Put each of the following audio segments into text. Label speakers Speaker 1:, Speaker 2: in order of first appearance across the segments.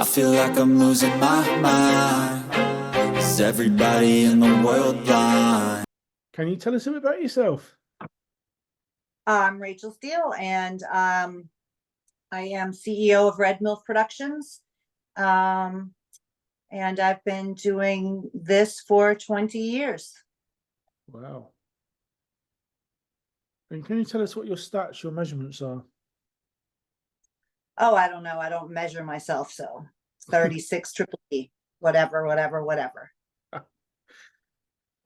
Speaker 1: I feel like I'm losing my mind. Is everybody in the world blind?
Speaker 2: Can you tell us a bit about yourself?
Speaker 3: I'm Rachel Steele, and I am CEO of Red Milk Productions. And I've been doing this for 20 years.
Speaker 2: Wow. And can you tell us what your stats, your measurements are?
Speaker 3: Oh, I don't know. I don't measure myself. So 36 triple E, whatever.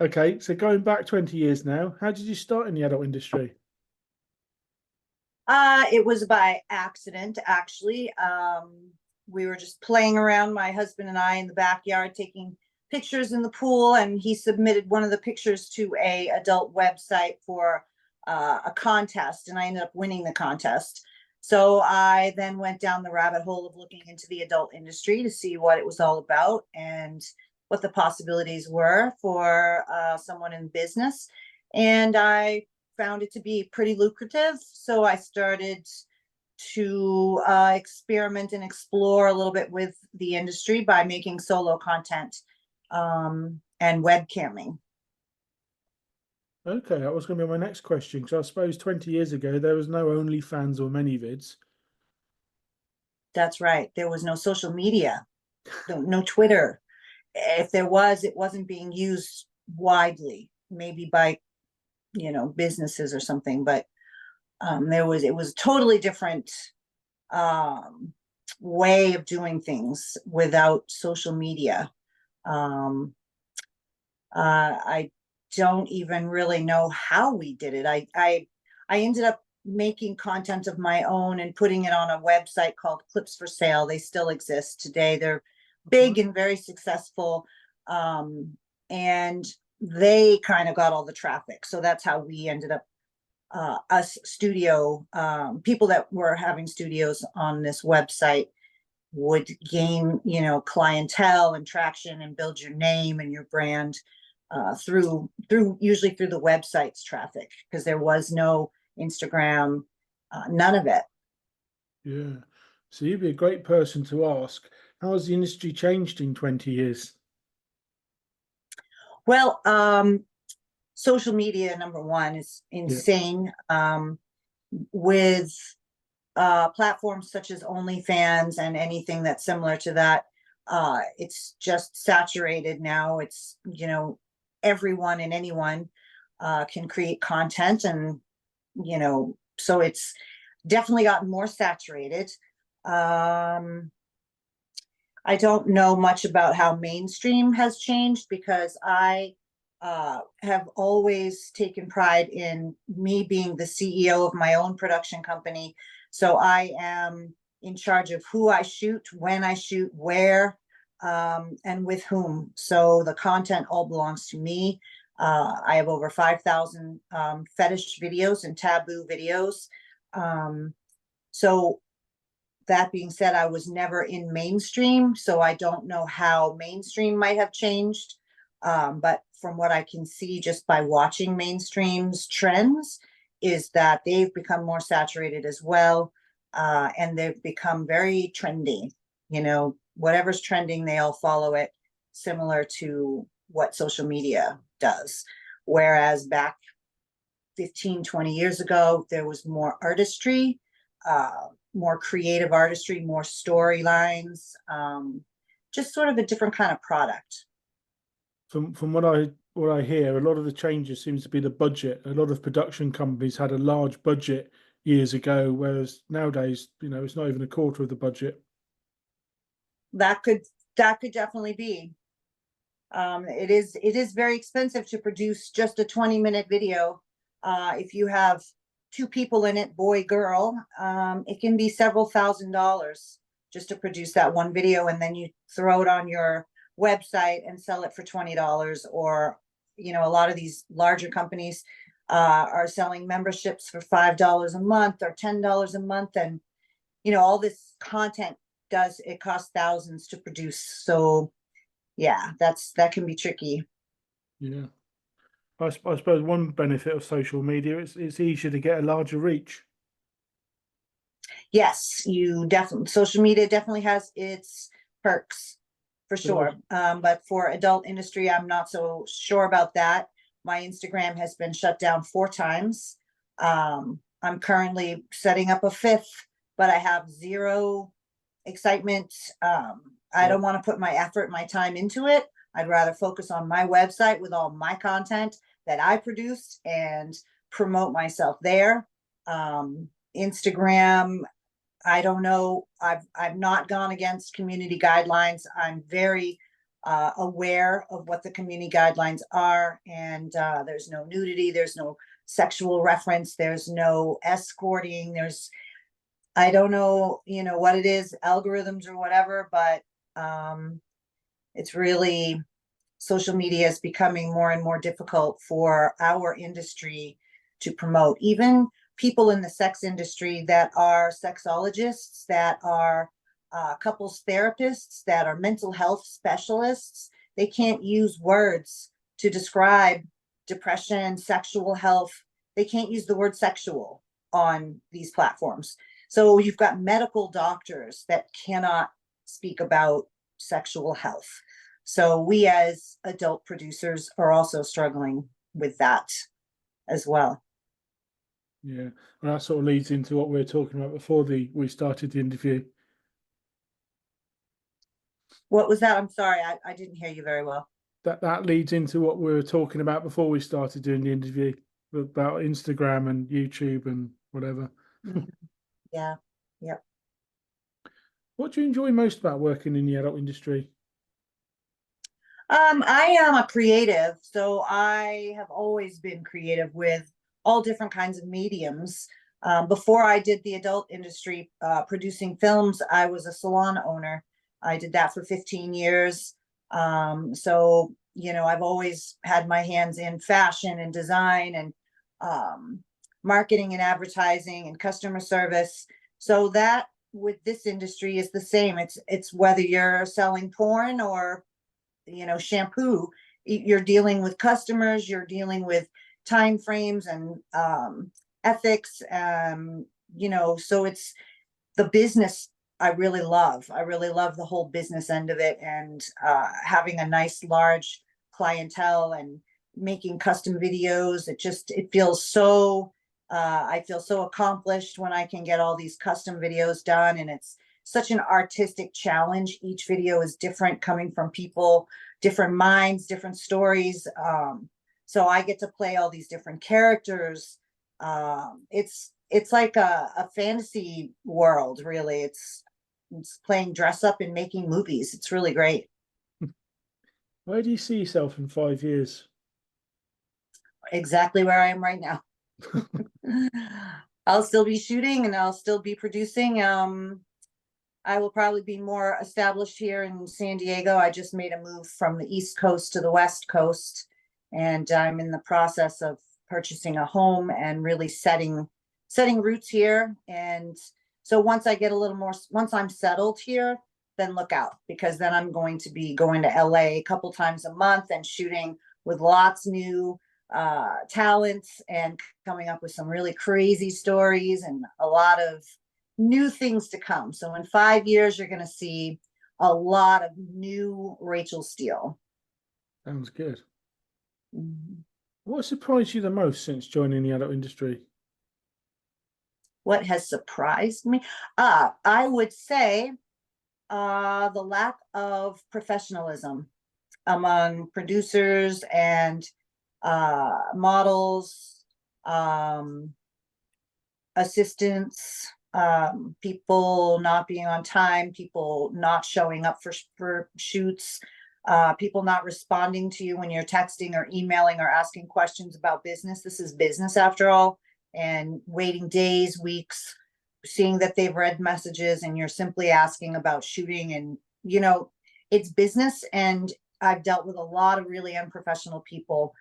Speaker 2: Okay, so going back 20 years now, how did you start in the adult industry?
Speaker 3: It was by accident, actually. We were just playing around, my husband and I, in the backyard, taking pictures in the pool, and he submitted one of the pictures to a adult website for a contest, and I ended up winning the contest. So I then went down the rabbit hole of looking into the adult industry to see what it was all about and what the possibilities were for someone in business. And I found it to be pretty lucrative. So I started to experiment and explore a little bit with the industry by making solo content and webcamming.
Speaker 2: Okay, that was going to be my next question, because I suppose 20 years ago, there was no OnlyFans or ManyVids.
Speaker 3: That's right. There was no social media, no Twitter. If there was, it wasn't being used widely, maybe by, businesses or something, but it was a totally different way of doing things without social media. I don't even really know how we did it. I ended up making content of my own and putting it on a website called Clips for Sale. They still exist today. They're big and very successful. And they kind of got all the traffic. So that's how we ended up, us studio, people that were having studios on this website would gain, clientele and traction and build your name and your brand usually through the website's traffic, because there was no Instagram, none of it.
Speaker 2: Yeah. So you'd be a great person to ask, how has the industry changed in 20 years?
Speaker 3: Well, social media, number one, is insane. With platforms such as OnlyFans and anything that's similar to that, it's just saturated now. It's, everyone and anyone can create content, and, so it's definitely gotten more saturated. I don't know much about how mainstream has changed, because I have always taken pride in me being the CEO of my own production company. So I am in charge of who I shoot, when I shoot, where, and with whom. So the content all belongs to me. I have over 5,000 fetish videos and taboo videos. So that being said, I was never in mainstream, so I don't know how mainstream might have changed. But from what I can see just by watching mainstream's trends, is that they've become more saturated as well. And they've become very trendy. Whatever's trending, they all follow it, similar to what social media does. Whereas back 15, 20 years ago, there was more artistry, more creative artistry, more storylines, just sort of a different kind of product.
Speaker 2: From what I hear, a lot of the changes seems to be the budget. A lot of production companies had a large budget years ago, whereas nowadays, it's not even a quarter of the budget.
Speaker 3: That could definitely be. It is very expensive to produce just a 20-minute video. If you have two people in it, boy, girl, it can be several $1,000s just to produce that one video, and then you throw it on your website and sell it for $20. Or, a lot of these larger companies are selling memberships for $5 a month or $10 a month, and all this content it costs thousands to produce. So yeah, that can be tricky.
Speaker 2: Yeah. I suppose one benefit of social media is it's easier to get a larger reach.
Speaker 3: Yes, social media definitely has its perks for sure. But for adult industry, I'm not so sure about that. My Instagram has been shut down 4 times. I'm currently setting up a 5th, but I have zero excitement. I don't want to put my effort, my time into it. I'd rather focus on my website with all my content that I produced and promote myself there. Instagram, I don't know. I've not gone against community guidelines. I'm very aware of what the community guidelines are, and there's no nudity, there's no sexual reference, there's no escorting, I don't know, what it is, algorithms or whatever, but it's really, social media is becoming more and more difficult for our industry to promote. Even people in the sex industry that are sexologists, that are couples therapists, that are mental health specialists, they can't use words to describe depression, sexual health. They can't use the word sexual on these platforms. So you've got medical doctors that cannot speak about sexual health. So we as adult producers are also struggling with that as well.
Speaker 2: Yeah, and that sort of leads into what we were talking about before we started the interview.
Speaker 3: What was that? I'm sorry, I didn't hear you very well.
Speaker 2: That leads into what we were talking about before we started doing the interview, about Instagram and YouTube and whatever.
Speaker 3: Yeah, yep.
Speaker 2: What do you enjoy most about working in the adult industry?
Speaker 3: I am a creative, so I have always been creative with all different kinds of mediums. Before I did the adult industry, producing films, I was a salon owner. I did that for 15 years. So, I've always had my hands in fashion and design and marketing and advertising and customer service. So that with this industry is the same. It's whether you're selling porn or shampoo, you're dealing with customers, you're dealing with time frames and ethics. So it's the business I really love. I really love the whole business end of it, and having a nice large clientele and making custom videos. It feels so I feel so accomplished when I can get all these custom videos done, and it's such an artistic challenge. Each video is different, coming from people, different minds, different stories. So I get to play all these different characters. It's like a fantasy world, really. It's playing dress up and making movies. It's really great.
Speaker 2: Where do you see yourself in 5 years?
Speaker 3: Exactly where I am right now. I'll still be shooting and I'll still be producing. I will probably be more established here in San Diego. I just made a move from the East Coast to the West Coast, and I'm in the process of purchasing a home and really setting roots here. And so once I get once I'm settled here, then look out, because then I'm going to be going to LA a couple times a month and shooting with lots new talents and coming up with some really crazy stories and a lot of new things to come. So in 5 years, you're going to see a lot of new Rachel Steele.
Speaker 2: Sounds good.
Speaker 3: Mhm.
Speaker 2: What surprised you the most since joining the adult industry?
Speaker 3: What has surprised me? I would say the lack of professionalism among producers and models, assistants, people not being on time, people not showing up for shoots, people not responding to you when you're texting or emailing or asking questions about business. This is business after all, and waiting days, weeks, seeing that they've read messages and you're simply asking about shooting. And it's business, and I've dealt with a lot of really unprofessional people.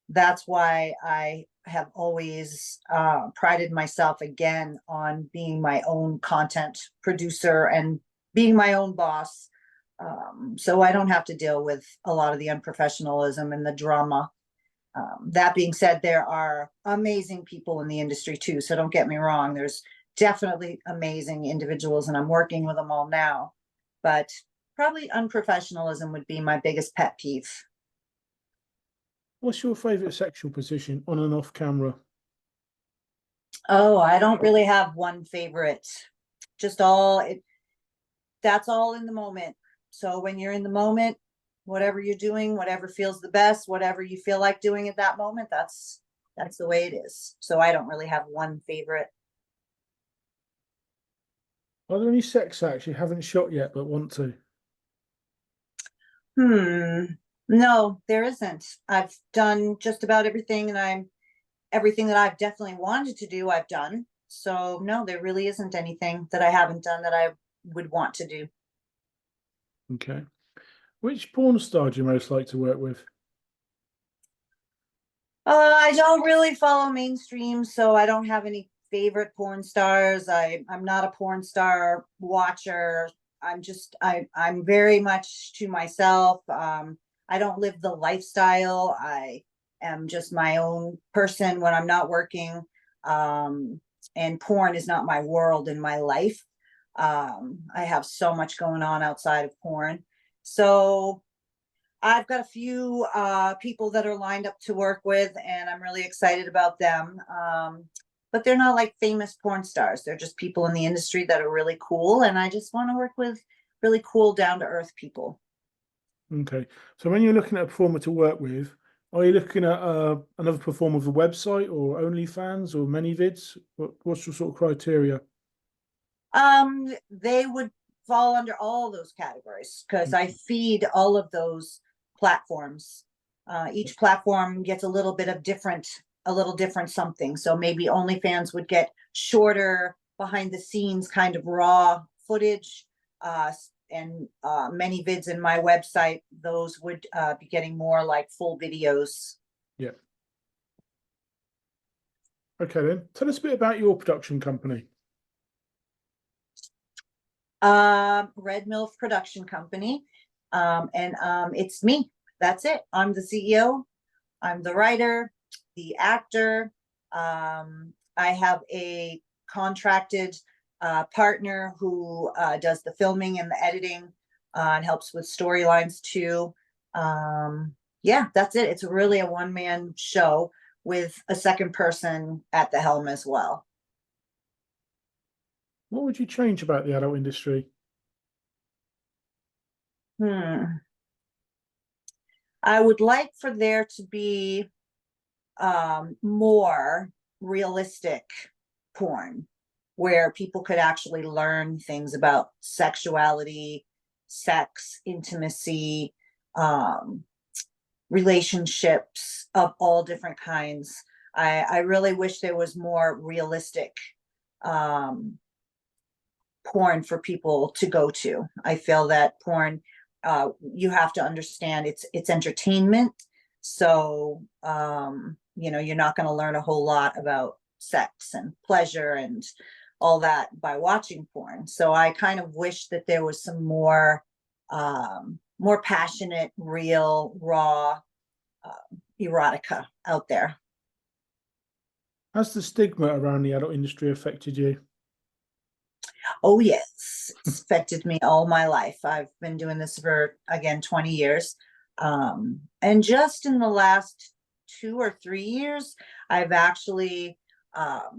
Speaker 3: That's why I have always prided myself again on being my own content producer and being my own boss. So I don't have to deal with a lot of the unprofessionalism and the drama. That being said, there are amazing people in the industry too. So don't get me wrong. There's definitely amazing individuals, and I'm working with them all now. but probably unprofessionalism would be my biggest pet peeve.
Speaker 2: What's your favorite sexual position on and off camera?
Speaker 3: Oh, I don't really have one favorite. Just all it that's all in the moment. So when you're in the moment, whatever you're doing, whatever feels the best, whatever you feel like doing at that moment, that's the way it is. So I don't really have one favorite.
Speaker 2: Are there any sex acts you haven't shot yet but want to?
Speaker 3: No, there isn't. I've done just about everything, and everything that I've definitely wanted to do, I've done. So no, there really isn't anything that I haven't done that I would want to do.
Speaker 2: Okay. Which porn star do you most like to work with?
Speaker 3: I don't really follow mainstream, so I don't have any favorite porn stars. I'm not a porn star watcher. I'm very much to myself. I don't live the lifestyle. I am just my own person when I'm not working. And porn is not my world in my life. I have so much going on outside of porn. So I've got a few people that are lined up to work with, and I'm really excited about them. But they're not like famous porn stars. They're just people in the industry that are really cool, and I just want to work with really cool, down-to-earth people.
Speaker 2: Okay. So when you're looking at a performer to work with, are you looking at another performer with a website or OnlyFans or many vids? What's your sort of criteria?
Speaker 3: They would fall under all those categories because I feed all of those platforms. Each platform gets a little different something. So maybe OnlyFans would get shorter behind the scenes kind of raw footage, and many vids in my website, those would be getting more like full videos.
Speaker 2: Yeah. Okay then. Tell us a bit about your production company.
Speaker 3: Red MILF Production Company. And it's me. That's it. I'm the CEO. I'm the writer, the actor. I have a contracted partner who does the filming and the editing and helps with storylines too. Yeah, that's it. It's really a one-man show with a second person at the helm as well.
Speaker 2: What would you change about the adult industry?
Speaker 3: I would like for there to be more realistic porn where people could actually learn things about sexuality, sex, intimacy, relationships of all different kinds. I really wish there was more realistic porn for people to go to. I feel that porn, you have to understand it's entertainment. So you're not going to learn a whole lot about sex and pleasure and all that by watching porn. So I kind of wish that there was some more passionate, real, raw erotica out there.
Speaker 2: Has the stigma around the adult industry affected you?
Speaker 3: Oh, yes, it's affected me all my life. I've been doing this for, again, 20 years. And just in the last 2 or 3 years, I've actually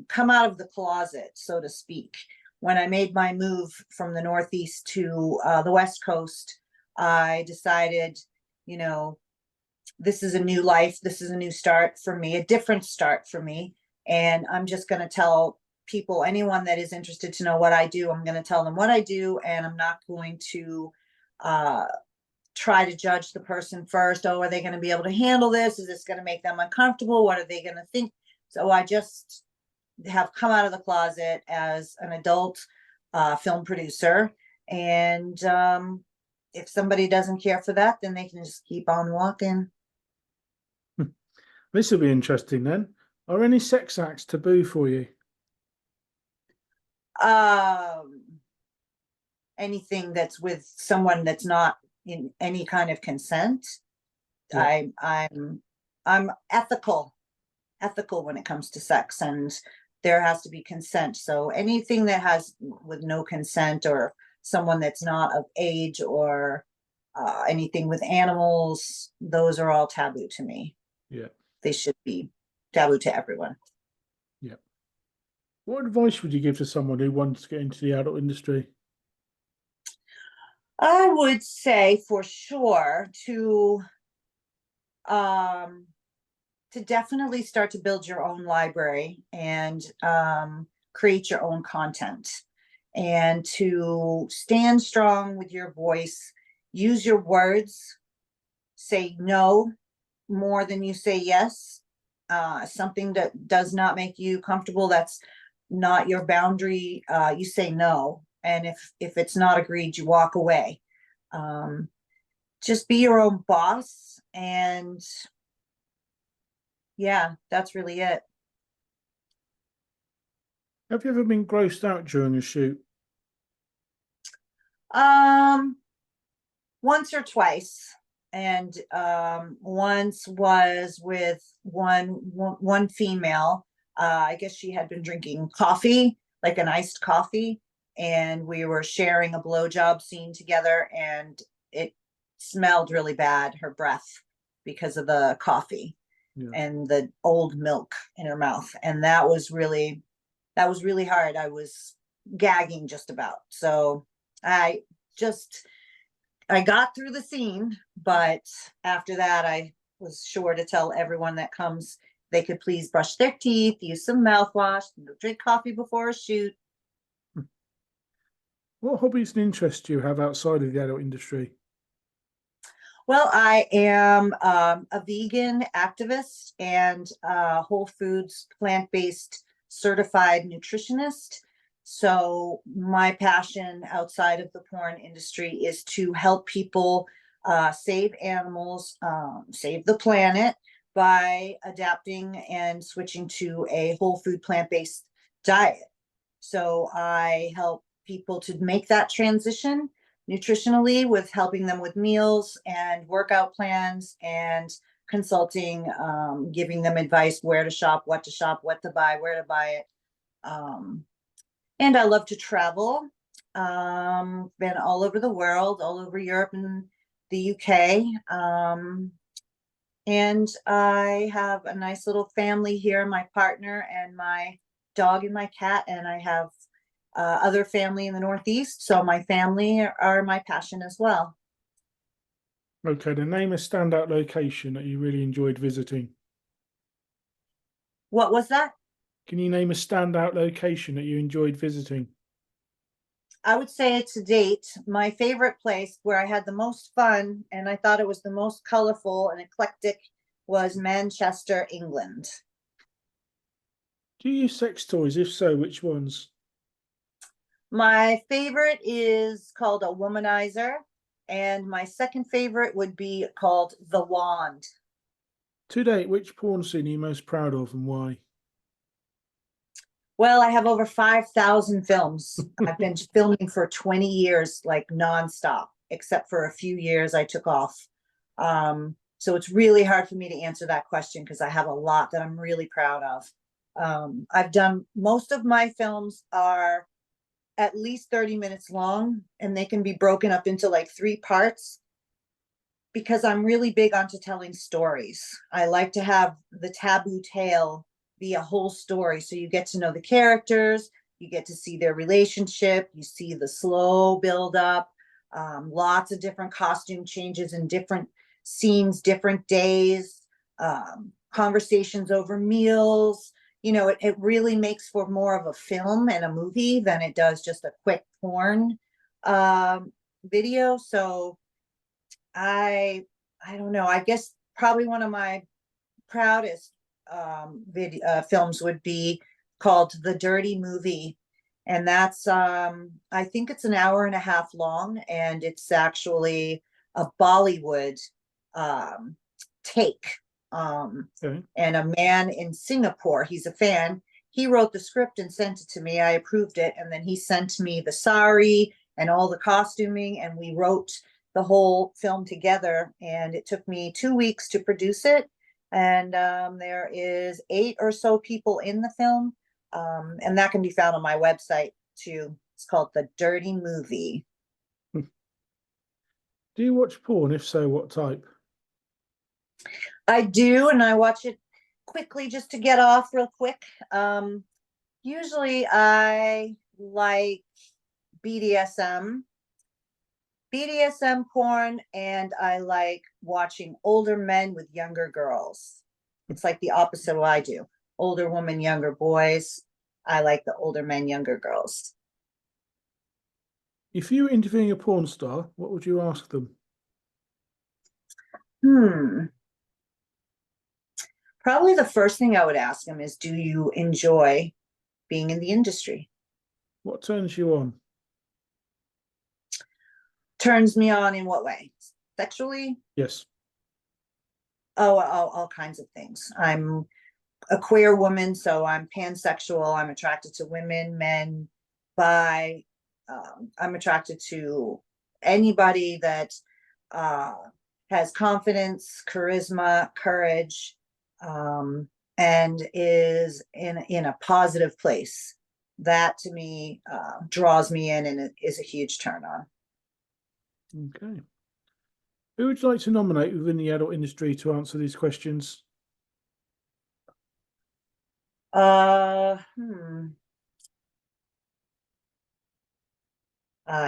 Speaker 3: come out of the closet, so to speak. When I made my move from the Northeast to the West Coast, I decided, this is a new life. This is a new start for me, a different start for me. And I'm just going to tell people, anyone that is interested to know what I do, I'm going to tell them what I do, and I'm not going to try to judge the person first. Oh, are they going to be able to handle this? Is this going to make them uncomfortable? What are they going to think? So I just have come out of the closet as an adult film producer. And if somebody doesn't care for that, then they can just keep on walking.
Speaker 2: This will be interesting then. Are any sex acts taboo for you?
Speaker 3: Anything that's with someone that's not in any kind of consent. Yeah. I'm ethical when it comes to sex, and there has to be consent. So anything that has with no consent or someone that's not of age or anything with animals. Those are all taboo to me.
Speaker 2: Yeah.
Speaker 3: They should be taboo to everyone.
Speaker 2: Yeah. What advice would you give to someone who wants to get into the adult industry?
Speaker 3: I would say for sure um, to definitely start to build your own library and create your own content, and to stand strong with your voice, use your words, say no more than you say yes. Something that does not make you comfortable, that's not your boundary, you say no. And if it's not agreed, you walk away. Just be your own boss, and yeah, that's really it.
Speaker 2: Have you ever been grossed out during a shoot?
Speaker 3: Once or twice, and once was with one female. I guess she had been drinking coffee, like an iced coffee, and we were sharing a blowjob scene together, and it smelled really bad, her breath, because of the coffee.
Speaker 2: Yeah.
Speaker 3: And the old milk in her mouth, and that was really hard. I was gagging just about. So I got through the scene, but after that, I was sure to tell everyone that comes they could please brush their teeth, use some mouthwash, drink coffee before a shoot.
Speaker 2: What hobbies and interests do you have outside of the adult industry?
Speaker 3: Well, I am a vegan activist and Whole Foods plant-based certified nutritionist. So my passion outside of the porn industry is to help people save animals, save the planet by adapting and switching to a whole food plant-based diet. So I help people to make that transition nutritionally, with helping them with meals and workout plans and consulting, giving them advice where to shop, what to buy, where to buy it. And I love to travel. Been all over the world, all over Europe and the UK. And I have a nice little family here, my partner and my dog and my cat, and I have other family in the Northeast. So my family are my passion as well.
Speaker 2: Okay, then name a standout location that you really enjoyed visiting.
Speaker 3: What was that?
Speaker 2: Can you name a standout location that you enjoyed visiting?
Speaker 3: I would say to date, my favorite place where I had the most fun and I thought it was the most colorful and eclectic was Manchester, England.
Speaker 2: Do you use sex toys? If so, which ones?
Speaker 3: My favorite is called a womanizer, and my second favorite would be called the wand.
Speaker 2: To date, which porn scene are you most proud of and why?
Speaker 3: Well, I have over 5,000 films. I've been filming for 20 years, like nonstop, except for a few years I took off. So it's really hard for me to answer that question because I have a lot that I'm really proud of. I've done, most of my films are at least 30 minutes long, and they can be broken up into like 3 parts because I'm really big onto telling stories. I like to have the taboo tale be a whole story. So you get to know the characters, you get to see their relationship, you see the slow build up, lots of different costume changes in different scenes, different days, conversations over meals. You know, it really makes for more of a film and a movie than it does just a quick porn video. So I don't know, I guess probably one of my proudest films would be called The Dirty Movie, and that's I think it's an hour and a half long, and it's actually a Bollywood take.
Speaker 2: Okay.
Speaker 3: And a man in Singapore, he's a fan, he wrote the script and sent it to me. I approved it, and then he sent me the sari and all the costuming, and we wrote the whole film together, and it took me 2 weeks to produce it. And there is 8 or so people in the film, and that can be found on my website too. It's called The Dirty Movie.
Speaker 2: Do you watch porn? If so, what type?
Speaker 3: I do, and I watch it quickly just to get off real quick. Usually I like BDSM porn, and I like watching older men with younger girls. It's like the opposite of what I do. Older women, younger boys. I like the older men, younger girls.
Speaker 2: If you were interviewing a porn star, what would you ask them?
Speaker 3: Probably the first thing I would ask them is, do you enjoy being in the industry?
Speaker 2: What turns you on?
Speaker 3: Turns me on in what way? Sexually?
Speaker 2: Yes.
Speaker 3: Oh, all kinds of things. I'm a queer woman, so I'm pansexual. I'm attracted to women, men, bi. I'm attracted to anybody that has confidence, charisma, courage, and is in a positive place. That to me draws me in, and it is a huge turn on.
Speaker 2: Okay. Who would you like to nominate within the adult industry to answer these questions?
Speaker 3: I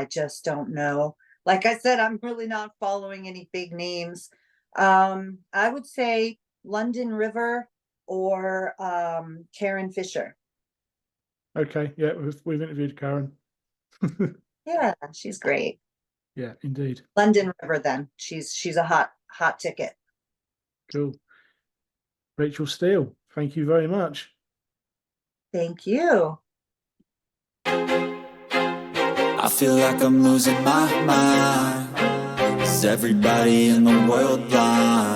Speaker 3: just don't know. Like I said, I'm really not following any big names. I would say London River or Karen Fisher.
Speaker 2: Okay, yeah, we've interviewed Karen.
Speaker 3: Yeah, she's great.
Speaker 2: Yeah, indeed.
Speaker 3: London River, then she's a hot ticket.
Speaker 2: Cool. Rachel Steele, thank you very much.
Speaker 3: Thank you.
Speaker 1: I feel like I'm losing my mind. Is everybody in the world blind?